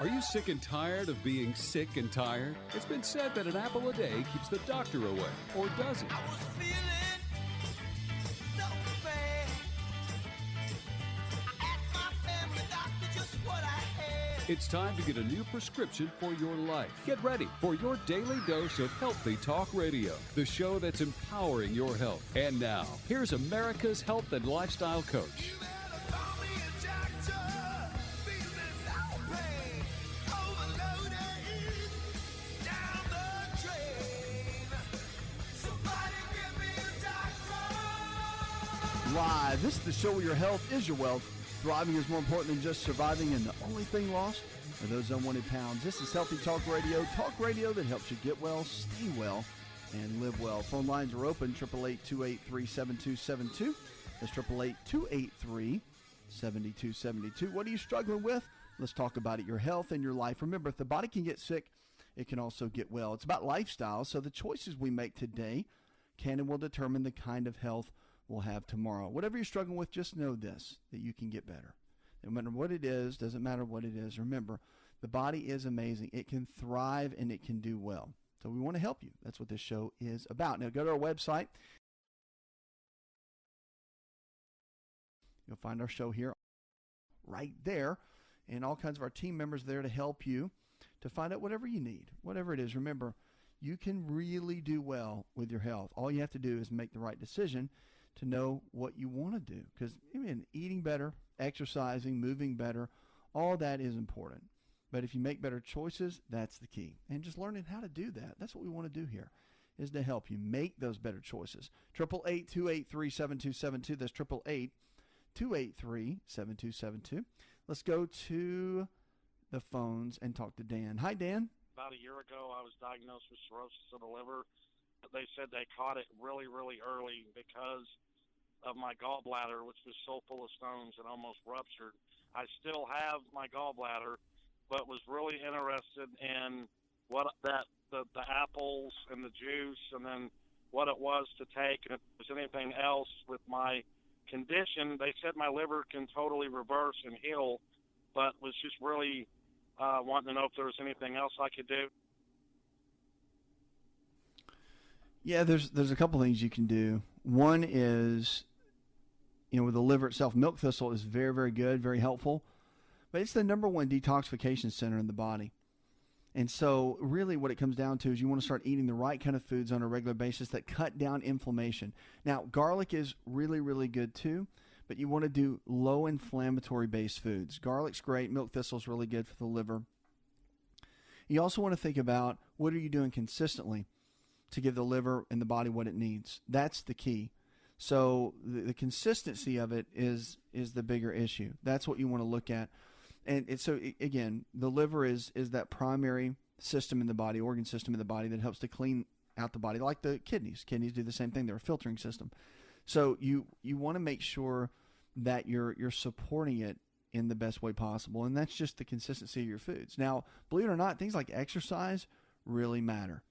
Are you sick and tired of being sick and tired? It's been said that an apple a day keeps the doctor away, or does it? I was feeling so bad. I asked my family doctor just what I had. It's time to get a new prescription for your life. Get ready for your daily dose of Healthy Talk Radio, the show that's empowering your health. And now, here's America's health and lifestyle coach. You better call me a doctor. Feeling no pain. Overloaded down the drain. Somebody give me a doctor. Live. This is the show where your health is your wealth. Thriving is more important than just surviving, and the only thing lost are those unwanted pounds. This is Healthy Talk Radio that helps you get well, stay well, and live well. Phone lines are open, 888-283-7272. That's 888-283-7272. What are you struggling with? Let's talk about it, your health and your life. Remember, if the body can get sick, it can also get well. It's about lifestyle, so the choices we make today can and will determine the kind of health we'll have tomorrow. Whatever you're struggling with, just know this, that you can get better. No matter what it is, doesn't matter what it is. Remember, the body is amazing. It can thrive and it can do well. So we want to help you. That's what this show is about. Now go to our website. You'll find our show here right there, and all kinds of our team members there to help you to find out whatever you need, whatever it is. Remember, you can really do well with your health. All you have to do is make the right decision to know what you want to do. Because eating better, exercising, moving better, all that is important. But if you make better choices, that's the key. And just learning how to do that, that's what we want to do here, is to help you make those better choices. 888-283-7272. That's 888-283-7272. Let's go to the phones and talk to Dan. Hi, Dan. About a year ago, I was diagnosed with cirrhosis of the liver. They said they caught it really, really early because of my gallbladder, which was so full of stones and almost ruptured. I still have my gallbladder, but was really interested in what the apples and the juice, and then what it was to take, and if there's anything else with my condition. They said my liver can totally reverse and heal, but was just really wanting to know if there was anything else I could do. Yeah, there's a couple things you can do. One is, with the liver itself, milk thistle is very, very good, very helpful. But it's the number one detoxification center in the body. And so really what it comes down to is you want to start eating the right kind of foods on a regular basis that cut down inflammation. Now, garlic is really, really good too, but you want to do low inflammatory based foods. Garlic's great. Milk thistle is really good for the liver. You also want to think about, what are you doing consistently to give the liver and the body what it needs? That's the key. So the consistency of it is the bigger issue. That's what you want to look at. And so, again, the liver is that primary system in the body, organ system in the body that helps to clean out the body, like the kidneys. Kidneys do the same thing. They're a filtering system. So you want to make sure that you're supporting it in the best way possible, and that's just the consistency of your foods. Now, believe it or not, things like exercise really matter.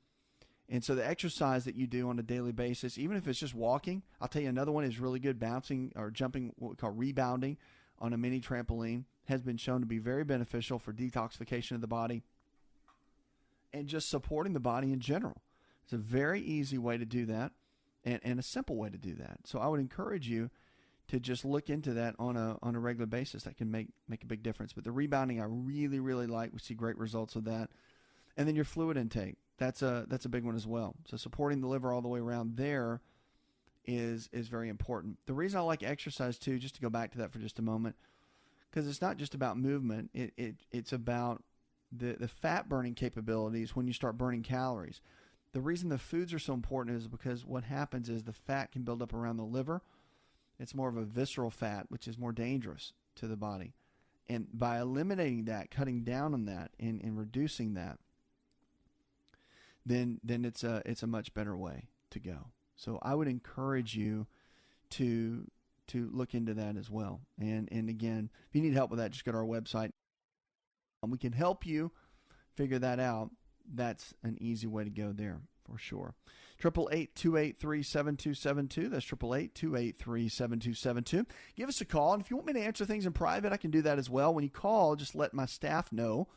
And so the exercise that you do on a daily basis, even if it's just walking, I'll tell you another one is really good, bouncing or jumping, what we call rebounding on a mini trampoline, has been shown to be very beneficial for detoxification of the body and just supporting the body in general. It's a very easy way to do that and a simple way to do that. So I would encourage you to just look into that on a regular basis. That can make a big difference. But the rebounding I really, really like. We see great results with that. And then your fluid intake. That's a big one as well. So supporting the liver all the way around there is very important. The reason I like exercise too, just to go back to that for just a moment, because it's not just about movement. It's about the fat burning capabilities when you start burning calories. The reason the foods are so important is because what happens is the fat can build up around the liver. It's more of a visceral fat, which is more dangerous to the body. And by eliminating that, cutting down on that, and reducing that, then it's a much better way to go. So I would encourage you to look into that as well. And again, if you need help with that, just go to our website. We can help you figure that out. That's an easy way to go there for sure. 888-283-7272. That's 888-283-7272. Give us a call. And if you want me to answer things in private, I can do that as well. When you call, just let my staff know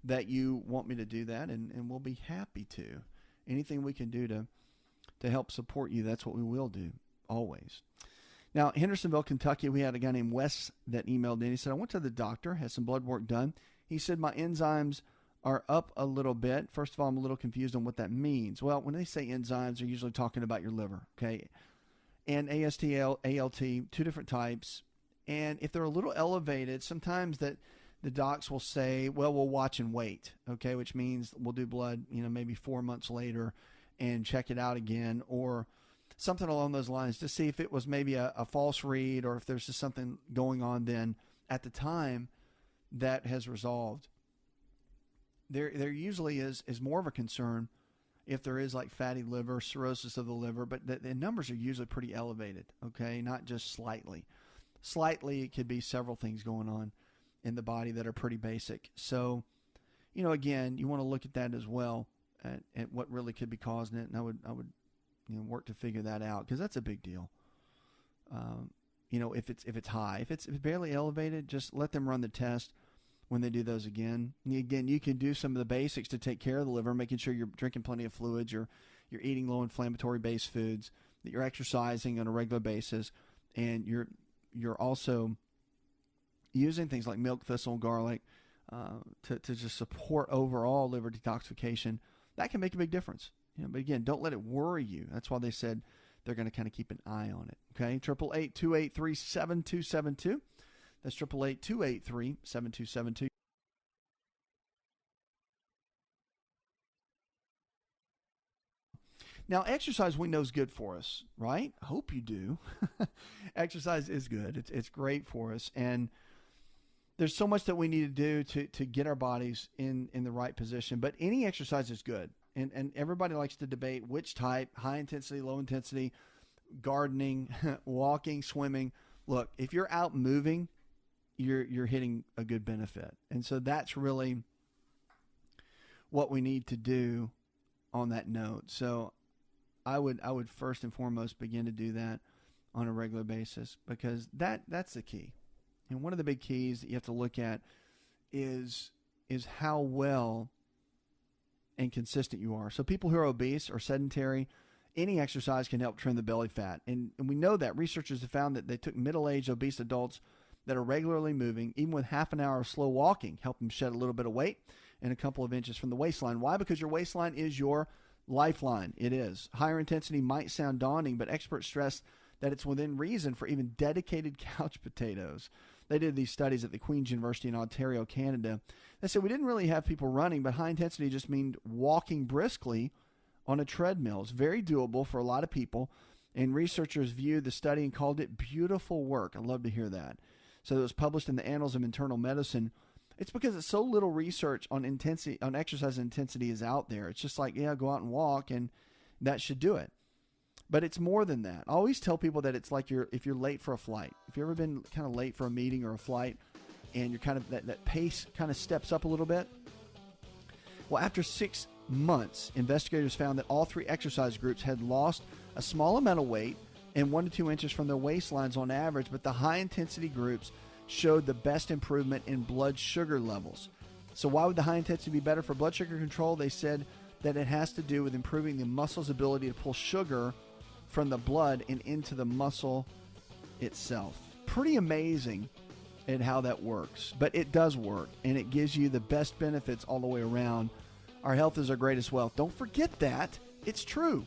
that you want me to do that, and we'll be happy to. Anything we can do to help support you, that's what we will do, always. Now, Hendersonville, Kentucky, we had a guy named Wes that emailed in. He said, I went to the doctor, had some blood work done. He said my enzymes are up a little bit. First of all, I'm a little confused on what that means. Well, when they say enzymes, they're usually talking about your liver, okay? And AST, ALT, two different types. And if they're a little elevated, sometimes that the docs will say, well, we'll watch and wait, okay, which means we'll do blood, maybe 4 months later and check it out again, or something along those lines to see if it was maybe a false read or if there's just something going on then at the time that has resolved. There usually is more of a concern if there is like fatty liver, cirrhosis of the liver, but the numbers are usually pretty elevated, okay, not just slightly. Slightly, it could be several things going on in the body that are pretty basic. So, again, you want to look at that as well, at what really could be causing it, and I would work to figure that out, because that's a big deal. If it's high, if it's barely elevated, just let them run the test when they do those again. And again, you can do some of the basics to take care of the liver, making sure you're drinking plenty of fluids, you're eating low inflammatory based foods, that you're exercising on a regular basis, and you're also using things like milk thistle, garlic, to just support overall liver detoxification. That can make a big difference. But again, don't let it worry you. That's why they said they're going to kind of keep an eye on it. Okay, 888-283-7272. That's 888-283-7272. Now, exercise we know is good for us, right? I hope you do. Exercise is good. It's great for us. And there's so much that we need to do to get our bodies in the right position. But any exercise is good. And everybody likes to debate which type, high intensity, low intensity, gardening, walking, swimming. Look, if you're out moving, you're hitting a good benefit. And so that's really what we need to do on that note. So I would first and foremost begin to do that on a regular basis, because that's the key. And one of the big keys that you have to look at is how well and consistent you are. So people who are obese or sedentary, any exercise can help trim the belly fat. And we know that. Researchers have found that they took middle-aged obese adults that are regularly moving, even with half an hour of slow walking, help them shed a little bit of weight and a couple of inches from the waistline. Why? Because your waistline is your lifeline. It is. Higher intensity might sound daunting, but experts stress that it's within reason for even dedicated couch potatoes. They did these studies at the Queen's University in Ontario, Canada. They said we didn't really have people running, but high intensity just means walking briskly on a treadmill. It's very doable for a lot of people, and researchers viewed the study and called it beautiful work. I love to hear that. So it was published in the Annals of Internal Medicine. It's because it's so little research on intensity, on exercise intensity is out there. It's just like, go out and walk, and that should do it. But it's more than that. I always tell people that it's like if you're late for a flight. If you've ever been kind of late for a meeting or a flight, and you're kind of that pace kind of steps up a little bit. Well, after 6 months, investigators found that all 3 exercise groups had lost a small amount of weight and 1 to 2 inches from their waistlines on average, but the high-intensity groups showed the best improvement in blood sugar levels. So why would the high intensity be better for blood sugar control? They said that it has to do with improving the muscle's ability to pull sugar from the blood and into the muscle itself. Pretty amazing at how that works, but it does work, and it gives you the best benefits all the way around. Our health is our greatest wealth. Don't forget that. It's true.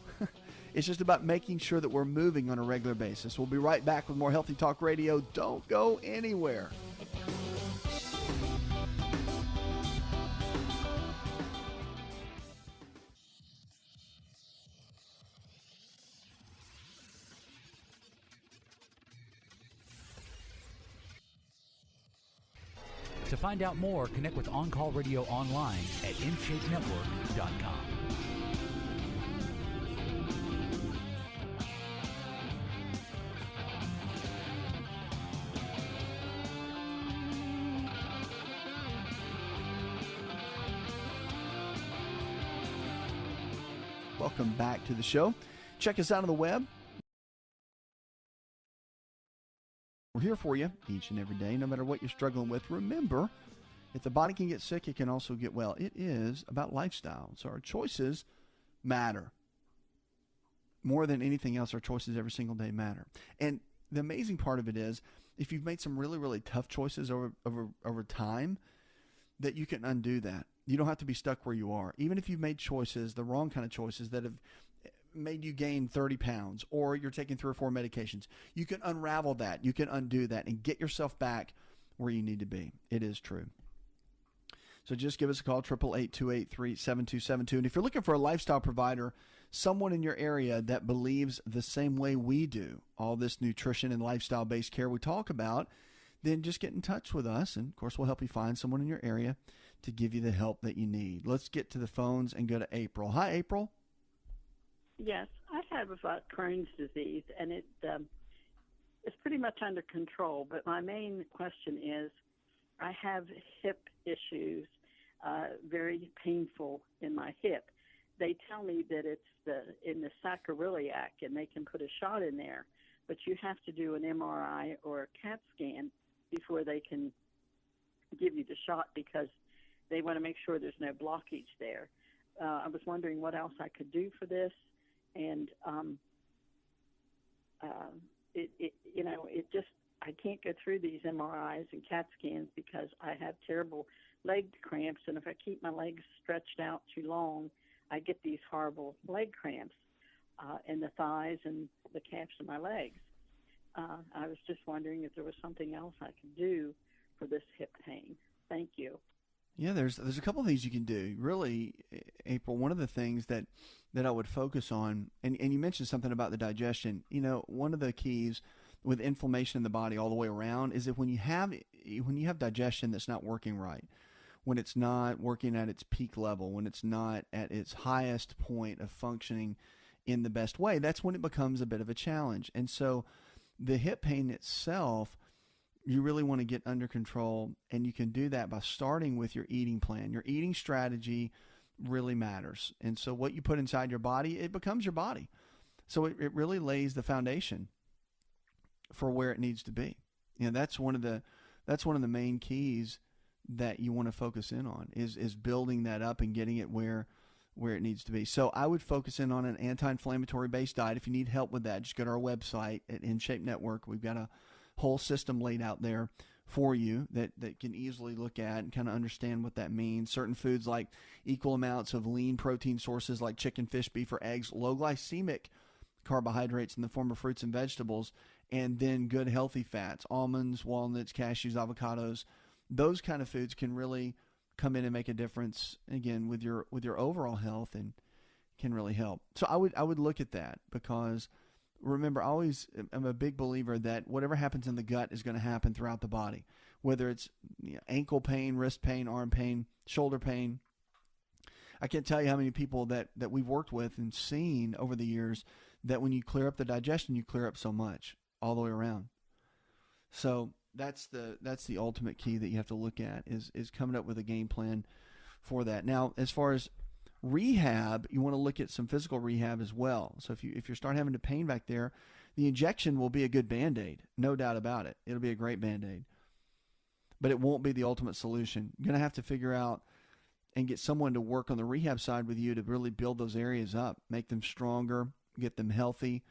It's just about making sure that we're moving on a regular basis. We'll be right back with more Healthy Talk Radio. Don't go anywhere. To find out more, connect with On Call Radio online at InShapeNetwork.com. Welcome back to the show. Check us out on the web. We're here for you each and every day, no matter what you're struggling with. Remember, If the body can get sick, it can also get well. It is about lifestyle. So our choices matter. More than anything else, our choices every single day matter. And the amazing part of it is, if you've made some really, really tough choices over time, that you can undo that. You don't have to be stuck where you are. Even if you've made choices, the wrong kind of choices that have made you gain 30 pounds, or you're taking 3 or 4 medications, you can unravel that. You can undo that and get yourself back where you need to be. It is true. So just give us a call, 888-283-7272. And if you're looking for a lifestyle provider, someone in your area that believes the same way we do, all this nutrition and lifestyle-based care we talk about, then just get in touch with us. And, of course, we'll help you find someone in your area to give you the help that you need. Let's get to the phones and go to April. Hi, April. Yes, I have Crohn's disease, and it's pretty much under control. But my main question is, I have hip issues, very painful in my hip. They tell me that it's in the sacroiliac, and they can put a shot in there, but you have to do an MRI or a CAT scan before they can give you the shot, because they want to make sure there's no blockage there. I was wondering what else I could do for this, and I can't go through these MRIs and CAT scans because I have terrible leg cramps, and if I keep my legs stretched out too long, I get these horrible leg cramps in the thighs and the calves of my legs. I was just wondering if there was something else I could do for this hip pain. Thank you. Yeah, there's a couple of things you can do. Really, April, one of the things that I would focus on, and you mentioned something about the digestion. You know, one of the keys with inflammation in the body all the way around is that when you have digestion that's not working right, when it's not working at its peak level, when it's not at its highest point of functioning in the best way, that's when it becomes a bit of a challenge. And so the hip pain itself, you really want to get under control, and you can do that by starting with your eating plan. Your eating strategy really matters. And so what you put inside your body, it becomes your body. So it really lays the foundation for where it needs to be. You know, that's one of the main keys that you want to focus in on is building that up and getting it where it needs to be. So I would focus in on an anti-inflammatory based diet. If you need help with that, just go to our website at InShape Network. We've got a whole system laid out there for you that can easily look at and kind of understand what that means. Certain foods like equal amounts of lean protein sources like chicken, fish, beef, or eggs, low glycemic carbohydrates in the form of fruits and vegetables, and then good healthy fats, almonds, walnuts, cashews, avocados. Those kind of foods can really come in and make a difference, again, with your overall health, and can really help. So I would look at that, because remember, I'm a big believer that whatever happens in the gut is going to happen throughout the body, whether it's ankle pain, wrist pain, arm pain, shoulder pain. I can't tell you how many people that we've worked with and seen over the years that when you clear up the digestion, you clear up so much all the way around. So that's the ultimate key that you have to look at is coming up with a game plan for that. Now, as far as rehab, you want to look at some physical rehab as well. So if you're starting having the pain back there, the injection will be a good Band-Aid, no doubt about it. It'll be a great Band-Aid, but it won't be the ultimate solution. You're going to have to figure out and get someone to work on the rehab side with you to really build those areas up, make them stronger, get them healthy.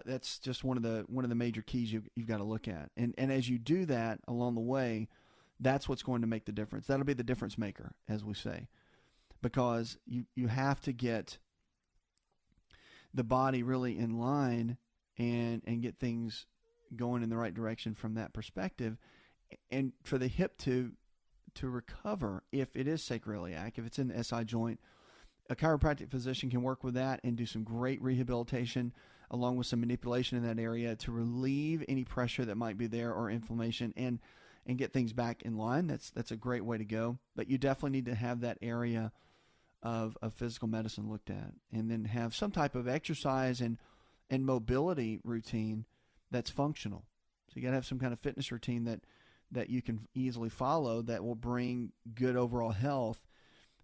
That's just one of the major keys you've got to look at. And as you do that along the way, that's what's going to make the difference. That'll be the difference maker, as we say, because you have to get the body really in line and get things going in the right direction from that perspective. And for the hip to recover, if it is sacroiliac, if it's in the SI joint, a chiropractic physician can work with that and do some great rehabilitation along with some manipulation in that area to relieve any pressure that might be there or inflammation and get things back in line. That's a great way to go. But you definitely need to have that area of physical medicine looked at, and then have some type of exercise and mobility routine that's functional. So you got to have some kind of fitness routine that you can easily follow that will bring good overall health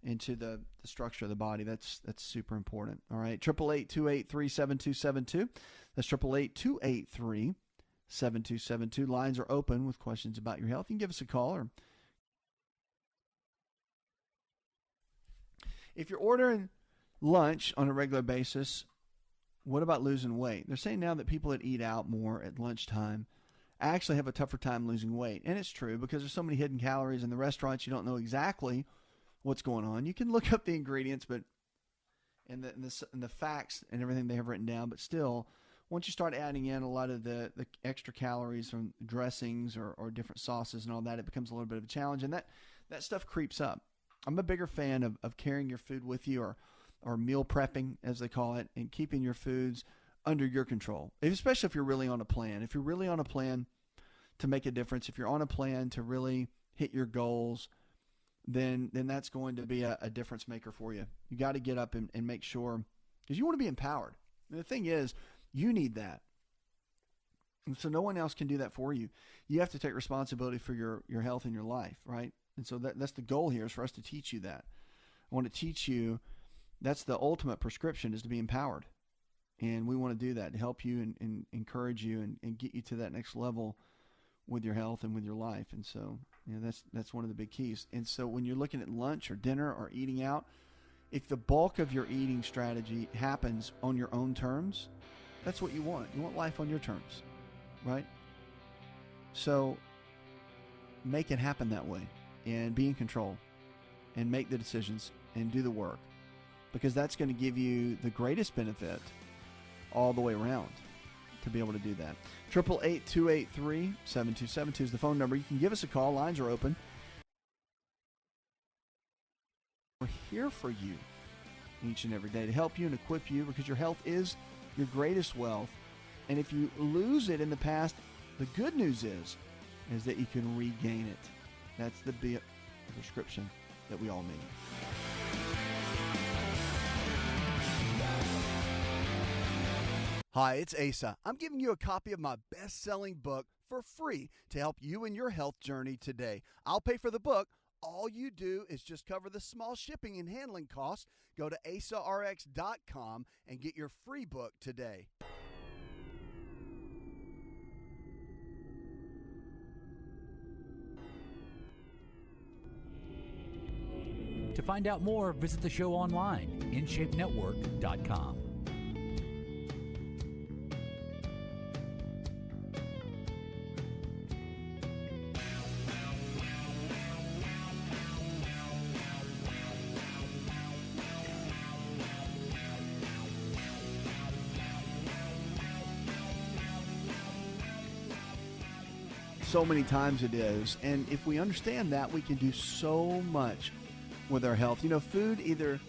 into the structure of the body. That's super important. All right, 888-283-7272. That's 888-283-7272. Lines are open with questions about your health. You can give us a call or If you're ordering lunch on a regular basis, what about losing weight? They're saying now that people that eat out more at lunchtime actually have a tougher time losing weight. And it's true because there's so many hidden calories in the restaurants. You don't know exactly what's going on. You can look up the ingredients, but and the facts and everything they have written down. But still, once you start adding in a lot of the extra calories from dressings or different sauces and all that, it becomes a little bit of a challenge. And that stuff creeps up. I'm a bigger fan of carrying your food with you or meal prepping, as they call it, and keeping your foods under your control, especially if you're really on a plan. If you're really on a plan to make a difference, if you're on a plan to really hit your goals, then that's going to be a difference maker for you. You got to get up and make sure, because you want to be empowered. And the thing is, you need that. And so no one else can do that for you. You have to take responsibility for your health and your life, right? And so that's the goal here, is for us to teach you that. I want to teach you, that's the ultimate prescription, is to be empowered. And we want to do that to help you and encourage you and get you to that next level with your health and with your life. And so, that's one of the big keys. And so when you're looking at lunch or dinner or eating out, if the bulk of your eating strategy happens on your own terms, that's what you want. You want life on your terms, right? So make it happen that way and be in control and make the decisions and do the work, because that's going to give you the greatest benefit all the way around to be able to do that. 888-283-7272 is the phone number. You can give us a call. Lines are open. We're here for you each and every day to help you and equip you, because your health is your greatest wealth. And if you lose it in the past, the good news is that you can regain it. That's the prescription that we all need. Hi, it's Asa. I'm giving you a copy of my best-selling book for free to help you in your health journey today. I'll pay for the book. All you do is just cover the small shipping and handling costs. Go to asarx.com and get your free book today. To find out more, visit the show online, InShapeNetwork.com. So many times it is. And if we understand that, we can do so much with our health. Food either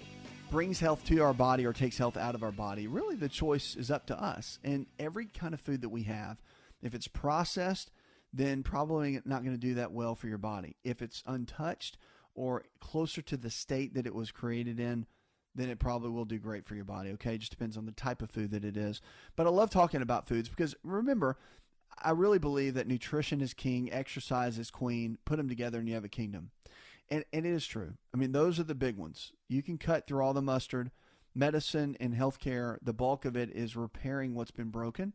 brings health to our body or takes health out of our body. Really, the choice is up to us. And every kind of food that we have, if it's processed, then probably not going to do that well for your body. If it's untouched or closer to the state that it was created in, then it probably will do great for your body. Okay, it just depends on the type of food that it is. But I love talking about foods because, remember, I really believe that nutrition is king, exercise is queen. Put them together and you have a kingdom. And it is true. I mean, those are the big ones. You can cut through all the mustard. Medicine and healthcare, the bulk of it is repairing what's been broken.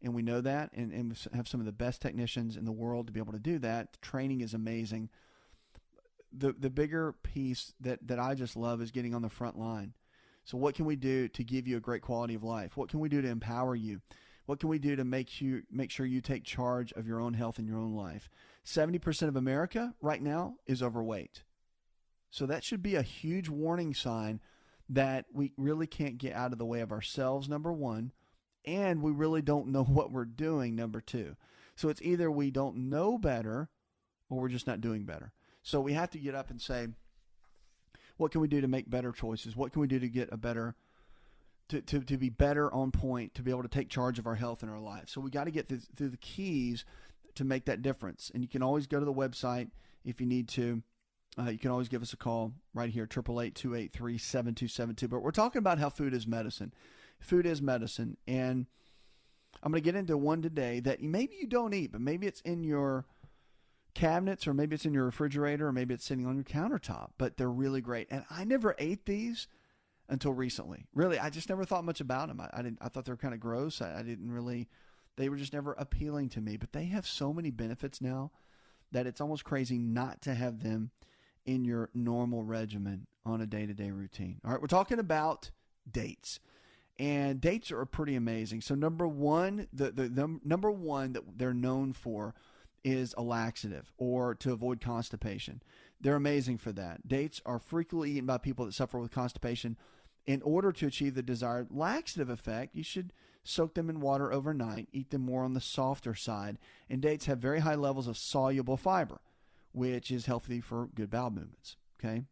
And we know that, and we have some of the best technicians in the world to be able to do that. The training is amazing. The bigger piece that I just love is getting on the front line. So what can we do to give you a great quality of life? What can we do to empower you? What can we do to make sure you take charge of your own health and your own life? 70% of America right now is overweight. So that should be a huge warning sign that we really can't get out of the way of ourselves, number one, and we really don't know what we're doing, number two. So it's either we don't know better or we're just not doing better. So we have to get up and say, what can we do to make better choices? What can we do to get a better to be better on point, to be able to take charge of our health and our life? So we got to get through the keys to make that difference. And you can always go to the website if you need to. You can always give us a call right here, 888-283-7272. But we're talking about how food is medicine. Food is medicine. And I'm going to get into one today that maybe you don't eat, but maybe it's in your cabinets, or maybe it's in your refrigerator, or maybe it's sitting on your countertop. But they're really great. And I never ate these until recently. Really, I just never thought much about them. I thought they were kind of gross. I didn't really, they were just never appealing to me. But they have so many benefits now that it's almost crazy not to have them in your normal regimen on a day-to-day routine. All right, we're talking about dates. And dates are pretty amazing. So number one, the number one that they're known for is a laxative or to avoid constipation. They're amazing for that. Dates are frequently eaten by people that suffer with constipation. In order to achieve the desired laxative effect, you should soak them in water overnight, eat them more on the softer side. And dates have very high levels of soluble fiber, which is healthy for good bowel movements. Okay?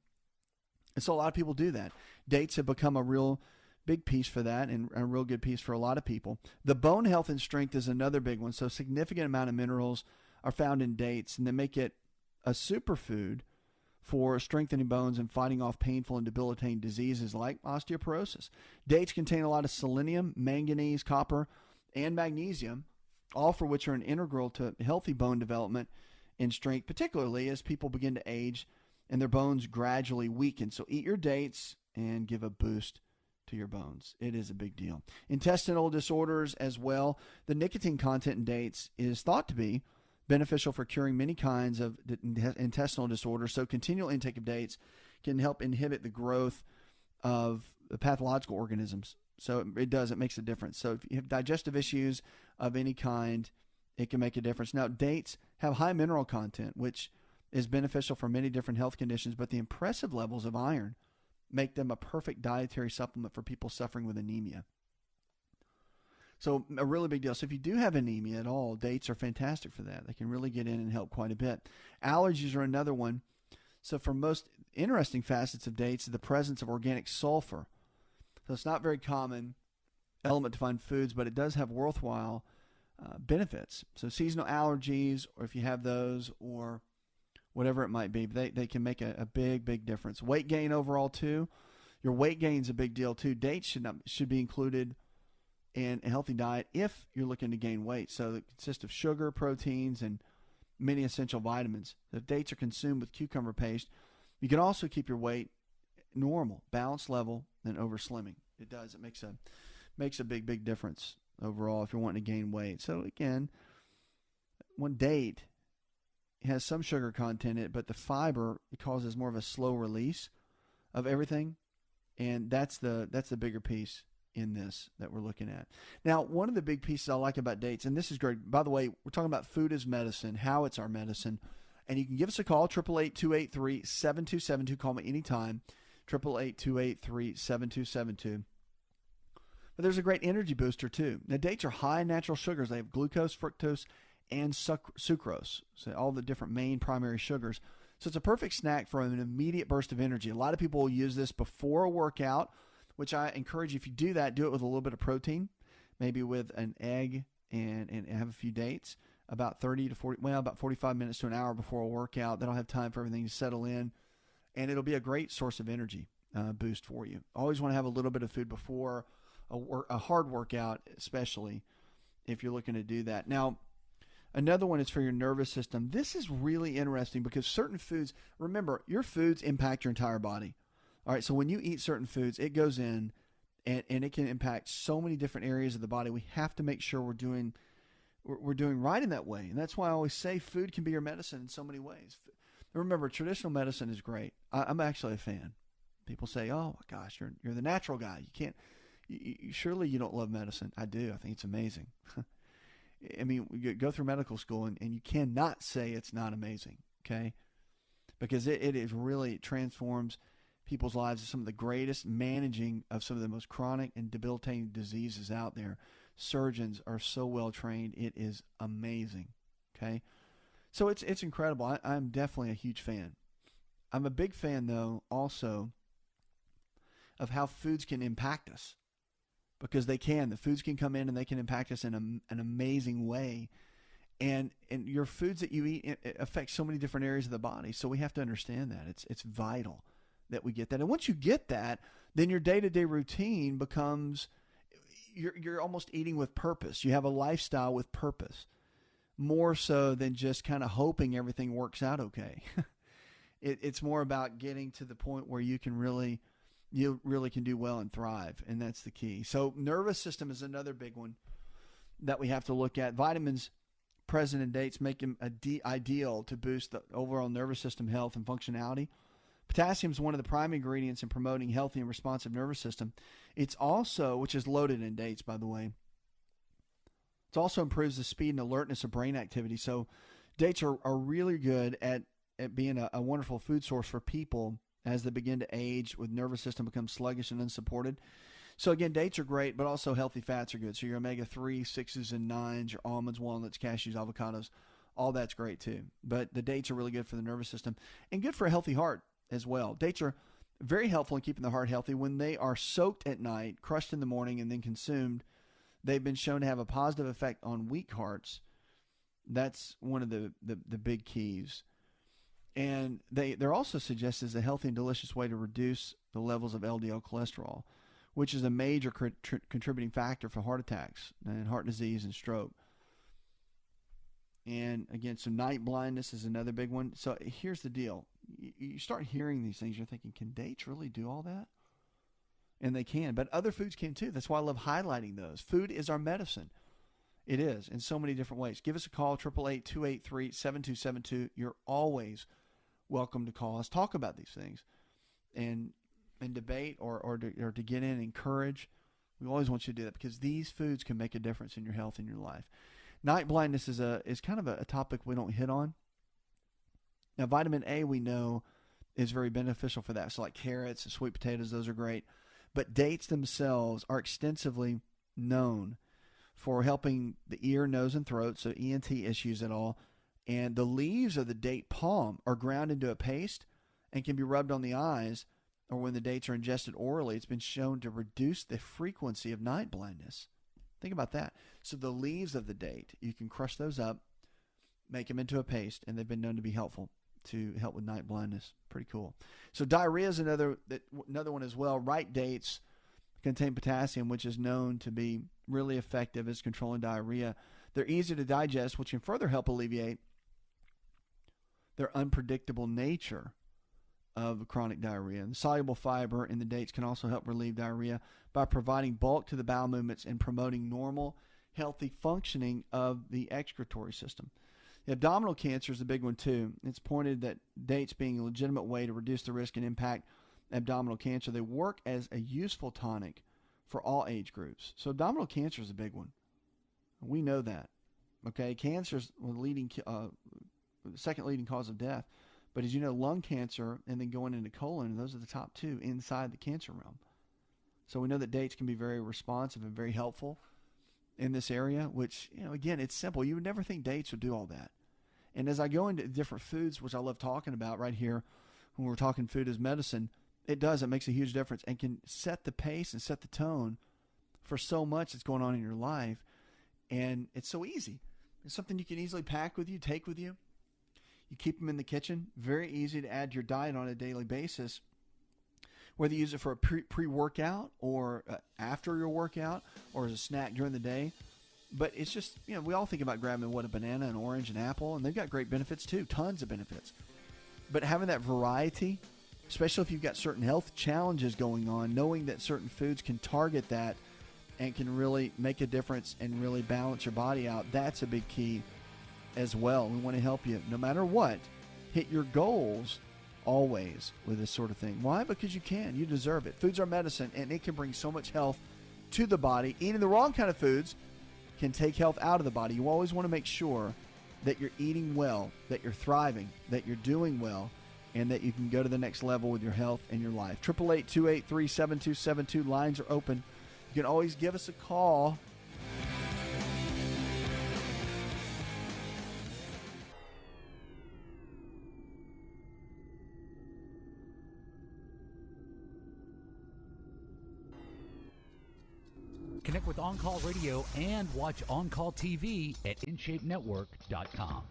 And so a lot of people do that. Dates have become a real big piece for that and a real good piece for a lot of people. The bone health and strength is another big one. So a significant amount of minerals are found in dates, and they make it a superfood for strengthening bones and fighting off painful and debilitating diseases like osteoporosis. Dates contain a lot of selenium, manganese, copper, and magnesium, all for which are an integral to healthy bone development and strength, particularly as people begin to age and their bones gradually weaken. So eat your dates and give a boost to your bones. It is a big deal. Intestinal disorders as well. The nicotine content in dates is thought to be beneficial for curing many kinds of intestinal disorders. So continual intake of dates can help inhibit the growth of the pathological organisms. So it makes a difference. So if you have digestive issues of any kind, it can make a difference. Now, dates have high mineral content, which is beneficial for many different health conditions, but the impressive levels of iron make them a perfect dietary supplement for people suffering with anemia. So a really big deal. So if you do have anemia at all, dates are fantastic for that. They can really get in and help quite a bit. Allergies are another one. So for most interesting facets of dates is the presence of organic sulfur. So it's not very common element to find foods, but it does have worthwhile benefits. So seasonal allergies, or if you have those, or whatever it might be, they can make a big, big difference. Weight gain overall too. Your weight gain is a big deal too. Dates should be included in a healthy diet if you're looking to gain weight. So it consists of sugar, proteins, and many essential vitamins. If dates are consumed with cucumber paste, you can also keep your weight normal, balanced level, than over slimming. It does. It makes a big, big difference overall if you're wanting to gain weight. So again, one date has some sugar content in it, but the fiber, it causes more of a slow release of everything, and that's the bigger piece in this that we're looking at. Now, one of the big pieces I like about dates, and this is great, by the way, we're talking about food as medicine, how it's our medicine, and you can give us a call, 888-283-7272. Call me anytime, 888-283-7272. But there's a great energy booster too. Now, dates are high in natural sugars. They have glucose, fructose, and sucrose, so all the different main primary sugars. So it's a perfect snack for an immediate burst of energy. A lot of people will use this before a workout, which I encourage you, if you do that, do it with a little bit of protein, maybe with an egg and have a few dates, about 45 minutes to an hour before a workout. That'll have time for everything to settle in, and it'll be a great source of energy boost for you. Always want to have a little bit of food before a hard workout, especially if you're looking to do that. Now, another one is for your nervous system. This is really interesting because certain foods, remember, your foods impact your entire body. All right, so when you eat certain foods, it goes in and it can impact so many different areas of the body. We have to make sure we're doing right in that way. And that's why I always say food can be your medicine in so many ways. Remember, traditional medicine is great. I'm actually a fan. People say, oh, my gosh, you're the natural guy. You can't, surely you don't love medicine. I do. I think it's amazing. I mean, you go through medical school and you cannot say it's not amazing, okay? Because it is really transforms people's lives. Some of the greatest managing of some of the most chronic and debilitating diseases out there. Surgeons are so well trained. It is amazing, okay? So it's incredible. I'm definitely a huge fan. I'm a big fan, though, also of how foods can impact us. Because they can. The foods can come in and they can impact us in an amazing way. And your foods that you eat affect so many different areas of the body. So we have to understand that. It's vital that we get that. And once you get that, then your day-to-day routine becomes, you're almost eating with purpose. You have a lifestyle with purpose. More so than just kind of hoping everything works out okay. It's more about getting to the point where you really can do well and thrive, and that's the key. So nervous system is another big one that we have to look at. Vitamins present in dates make them ideal to boost the overall nervous system health and functionality. Potassium is one of the prime ingredients in promoting healthy and responsive nervous system. It's also, which is loaded in dates, by the way, it also improves the speed and alertness of brain activity. So dates are really good at being a wonderful food source for people as they begin to age with nervous system becomes sluggish and unsupported. So again, dates are great, but also healthy fats are good. So your omega-3, 6s, and 9s, your almonds, walnuts, cashews, avocados, all that's great too. But the dates are really good for the nervous system and good for a healthy heart as well. Dates are very helpful in keeping the heart healthy. When they are soaked at night, crushed in the morning, and then consumed, they've been shown to have a positive effect on weak hearts. That's one of the big keys. And they're also suggested as a healthy and delicious way to reduce the levels of LDL cholesterol, which is a major contributing factor for heart attacks and heart disease and stroke. And again, so night blindness is another big one. So here's the deal. You start hearing these things, you're thinking, can dates really do all that? And they can, but other foods can too. That's why I love highlighting those. Food is our medicine. It is in so many different ways. Give us a call, 888-283-7272. You're always welcome to call us. Talk about these things and debate or to get in and encourage. We always want you to do that because these foods can make a difference in your health and your life. Night blindness is kind of a topic we don't hit on. Now, vitamin A we know is very beneficial for that. So like carrots and sweet potatoes, those are great. But dates themselves are extensively known for helping the ear, nose, and throat, so ENT issues at all. And the leaves of the date palm are ground into a paste and can be rubbed on the eyes, or when the dates are ingested orally, it's been shown to reduce the frequency of night blindness. Think about that. So the leaves of the date, you can crush those up, make them into a paste, and they've been known to be helpful to help with night blindness. Pretty cool. So diarrhea is another one as well. Ripe dates contain potassium, which is known to be really effective as controlling diarrhea. They're easy to digest, which can further help alleviate their unpredictable nature of chronic diarrhea. And soluble fiber in the dates can also help relieve diarrhea by providing bulk to the bowel movements and promoting normal, healthy functioning of the excretory system. The abdominal cancer is a big one too. It's pointed that dates being a legitimate way to reduce the risk and impact abdominal cancer. They work as a useful tonic for all age groups. So abdominal cancer is a big one. We know that. Okay, cancer is the second leading cause of death. But as you know, lung cancer and then going into colon, those are the top two inside the cancer realm. So we know that dates can be very responsive and very helpful in this area, which, again, it's simple. You would never think dates would do all that. And as I go into different foods, which I love talking about right here, when we're talking food as medicine, it makes a huge difference and can set the pace and set the tone for so much that's going on in your life. And it's so easy. It's something you can easily pack with you, take with you. You keep them in the kitchen. Very easy to add to your diet on a daily basis. Whether you use it for a pre-workout or after your workout or as a snack during the day. But it's just, we all think about grabbing a banana, an orange, an apple, and they've got great benefits too, tons of benefits. But having that variety, especially if you've got certain health challenges going on, knowing that certain foods can target that and can really make a difference and really balance your body out, that's a big key as well. We want to help you, no matter what, hit your goals always with this sort of thing. Why? Because you can. You deserve it. Foods are medicine, and it can bring so much health to the body. Eating the wrong kind of foods can take health out of the body. You always want to make sure that you're eating well, that you're thriving, that you're doing well, and that you can go to the next level with your health and your life. 888-283-7272. Lines are open. You can always give us a call. Connect with On Call Radio and watch On Call TV at InShapeNetwork.com.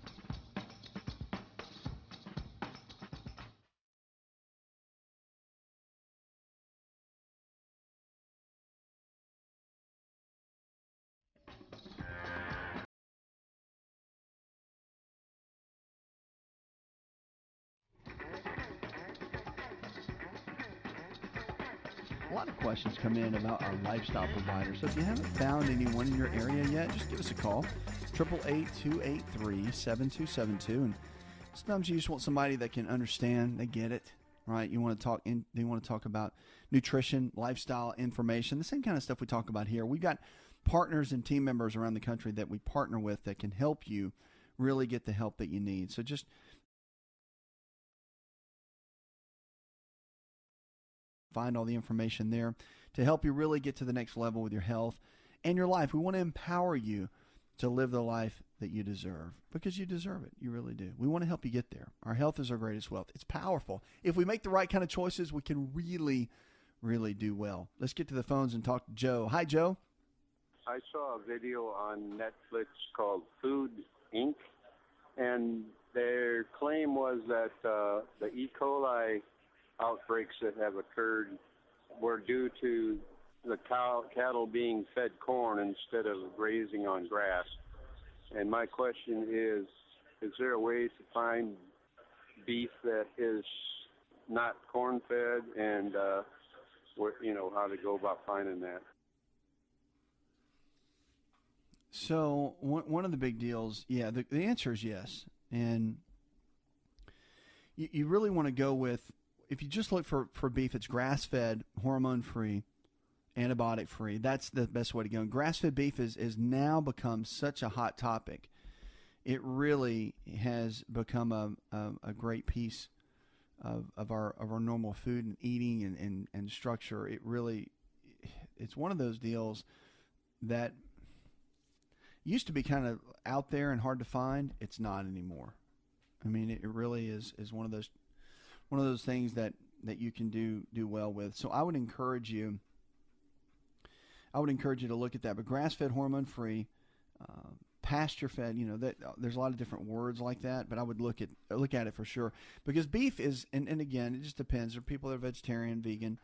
A lot of questions come in about our lifestyle provider. So if you haven't found anyone in your area yet, just give us a call. 888-283-7272. And sometimes you just want somebody that can understand, they get it, right? They want to talk about nutrition, lifestyle information, the same kind of stuff we talk about here. We've got partners and team members around the country that we partner with that can help you really get the help that you need. So just find all the information there to help you really get to the next level with your health and your life. We want to empower you to live the life that you deserve, because you deserve it. You really do. We want to help you get there. Our health is our greatest wealth. It's powerful. If we make the right kind of choices, we can really, really do well. Let's get to the phones and talk to Joe. Hi, Joe. I saw a video on Netflix called Food Inc., and their claim was that the E. coli outbreaks that have occurred were due to the cattle being fed corn instead of grazing on grass. And my question is there a way to find beef that is not corn-fed, and how to go about finding that? So one of the big deals, the answer is yes. And you really want to go with, if you just look for beef that's grass-fed, hormone-free, antibiotic-free, that's the best way to go. And grass-fed beef is now become such a hot topic. It really has become a great piece of our normal food and eating and structure. It's one of those deals that used to be kind of out there and hard to find. It's not anymore. I mean, it really is one of those things that you can do well with. So I would encourage you to look at that. But grass-fed, hormone-free, pasture-fed, that there's a lot of different words like that. But I would look at it for sure, because beef is, and again, it just depends. There are people that are vegetarian, vegan.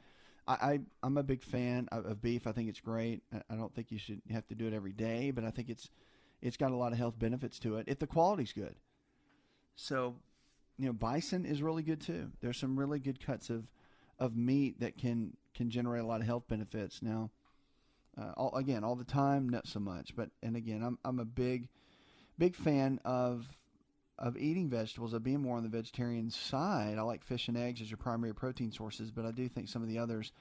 I'm a big fan of beef. I think it's great. I don't think you should have to do it every day, but I think it's got a lot of health benefits to it if the quality's good. So, bison is really good too. There's some really good cuts of meat that can generate a lot of health benefits. Now, all the time, not so much. But again, I'm a big fan of eating vegetables, of being more on the vegetarian side. I like fish and eggs as your primary protein sources, but I do think some of the others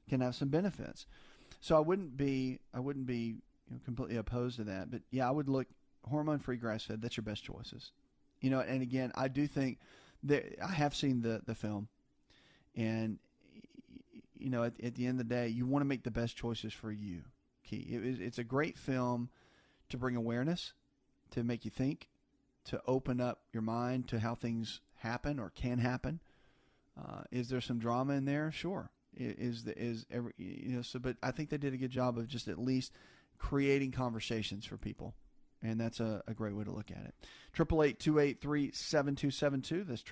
can have some benefits. So I wouldn't be completely opposed to that. But yeah, I would look hormone-free, grass-fed. That's your best choices. And again, I do think that I have seen the film, and at the end of the day, you want to make the best choices for you. It's a great film to bring awareness, to make you think, to open up your mind to how things happen or can happen. Is there some drama in there? Sure. But I think they did a good job of just at least creating conversations for people. And that's a great way to look at it. 888-283-7272. That's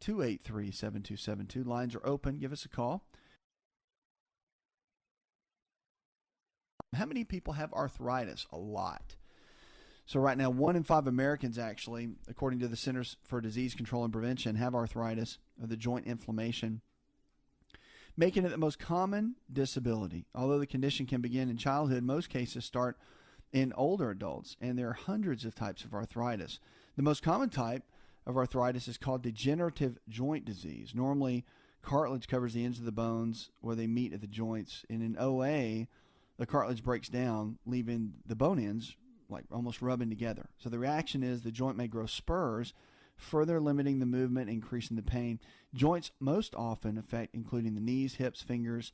888-283-7272. Lines are open. Give us a call. How many people have arthritis? A lot. So right now, 1 in 5 Americans, actually, according to the Centers for Disease Control and Prevention, have arthritis, or the joint inflammation, making it the most common disability. Although the condition can begin in childhood, most cases start in older adults, and there are hundreds of types of arthritis. The most common type of arthritis is called degenerative joint disease. Normally, cartilage covers the ends of the bones where they meet at the joints, and in OA, the cartilage breaks down, leaving the bone ends like almost rubbing together. So the reaction is the joint may grow spurs, further limiting the movement, increasing the pain. Joints most often affect including the knees, hips, fingers,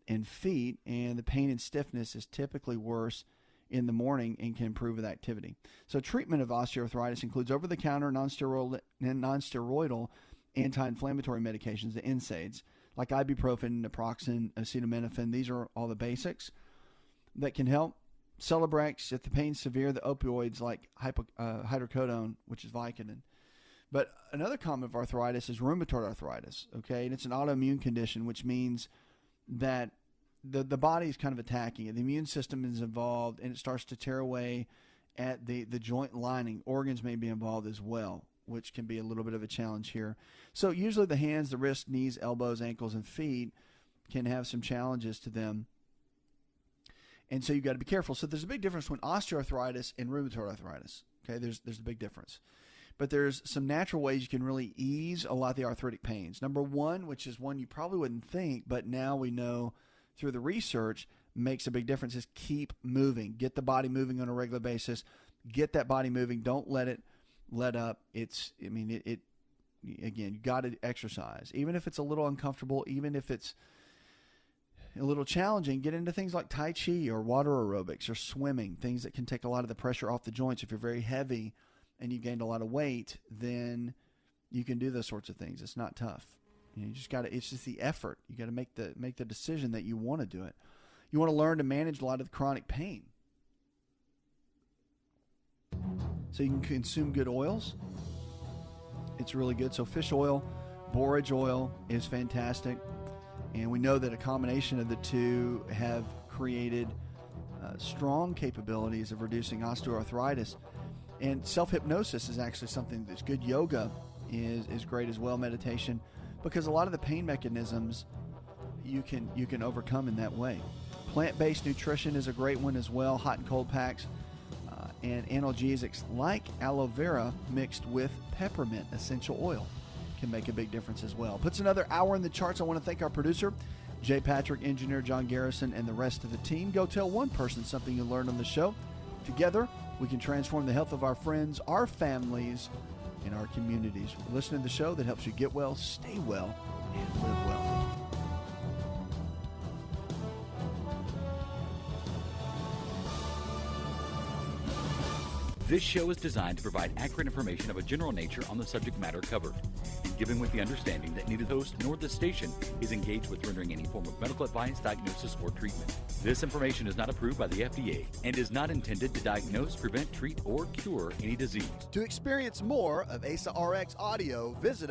and feet, and the pain and stiffness is typically worse in the morning and can improve with activity. So treatment of osteoarthritis includes over-the-counter non-steroidal anti-inflammatory medications, the NSAIDs, like ibuprofen, naproxen, acetaminophen. These are all the basics that can help. Celebrex, if the pain's severe, the opioids like hydrocodone, which is Vicodin. But another common of arthritis is rheumatoid arthritis, okay? And it's an autoimmune condition, which means that the body is kind of attacking it. The immune system is involved, and it starts to tear away at the joint lining. Organs may be involved as well, which can be a little bit of a challenge here. So usually the hands, the wrists, knees, elbows, ankles, and feet can have some challenges to them. And so you've got to be careful. So there's a big difference between osteoarthritis and rheumatoid arthritis. Okay, there's a big difference. But there's some natural ways you can really ease a lot of the arthritic pains. Number one, which is one you probably wouldn't think, but now we know through the research makes a big difference, is keep moving. Get the body moving on a regular basis. Get that body moving. Don't let it let up. Again, you got to exercise. Even if it's a little uncomfortable, even if it's a little challenging, get into things like Tai Chi or water aerobics or swimming, things that can take a lot of the pressure off the joints. If you're very heavy and you gained a lot of weight, then you can do those sorts of things. It's not tough. You just got to, it's just the effort. You got to make the decision that you want to do it. You want to learn to manage a lot of the chronic pain. So you can consume good oils. It's really good. So fish oil, borage oil is fantastic. And we know that a combination of the two have created strong capabilities of reducing osteoarthritis. And self-hypnosis is actually something that's good. Yoga is great as well, meditation, because a lot of the pain mechanisms you can overcome in that way. Plant-based nutrition is a great one as well, hot and cold packs, and analgesics like aloe vera mixed with peppermint essential oil can make a big difference as well. Puts another hour in the charts. I want to thank our producer, Jay Patrick, engineer John Garrison, and the rest of the team. Go tell one person something you learned on the show. Together, we can transform the health of our friends, our families, and our communities. Listen to the show that helps you get well, stay well, and live well. This show is designed to provide accurate information of a general nature on the subject matter covered, and given with the understanding that neither the host nor the station is engaged with rendering any form of medical advice, diagnosis, or treatment. This information is not approved by the FDA and is not intended to diagnose, prevent, treat, or cure any disease. To experience more of Asa Rx audio, visit